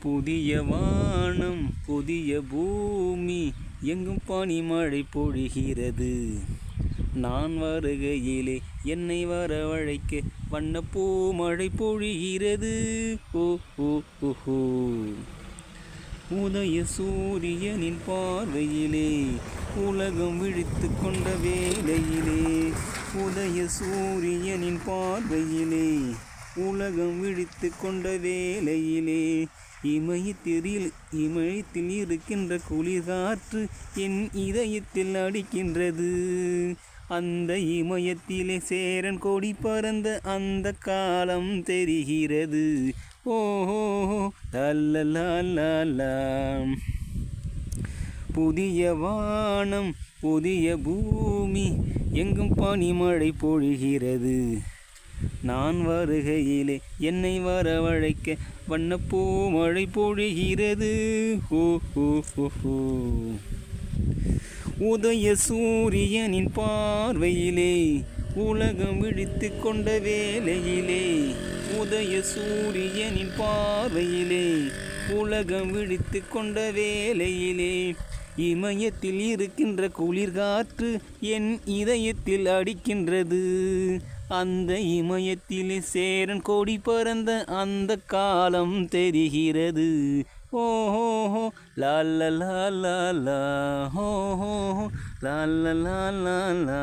புதிய வானம் புதிய பூமி எங்கும் பனிமழை பொழிகிறது. நான் வருகையிலே என்னை வரவழைக்க வண்ணப்பூ மழை பொழிகிறது. ஓ ஓ ஓஹோ. உதய சூரியனின் பார்வையிலே உலகம் விழித்து கொண்ட வேளையிலே, உதய சூரியனின் பார்வையிலே உலகம் விழித்து கொண்ட வேளையிலே, இமயத்தில் இருக்கின்ற குளிர் காற்று என் இதயத்தில் அடிக்கின்றது. அந்த இமயத்திலே சேரன் கொடி பறந்த அந்த காலம் தெரிகிறது. ஓஹோ லல்லலா. புதிய வானம் புதிய பூமி எங்கும் பனிமழை பொழிகிறது. நான் வருகையிலே என்னை வரவழைக்க வண்ணப்பூ மழை பொழிகிறது. ஓ ஓ ஓ. உதய சூரியனின் பார்வையிலே உலகம் விழித்து கொண்ட வேளையிலே, உதய சூரியனின் பார்வையிலே உலகம் விழித்து கொண்ட வேளையிலே, இமயத்தில் இருக்கின்ற குளிர் காற்று என் இதயத்தில் அடிக்கின்றது. அந்த இமயத்திலே சேரன் கொடி பறந்த அந்த காலம் தெரிகிறது. ஓஹோ லா லா லா லா. ஓஹோ லா லா லா லா.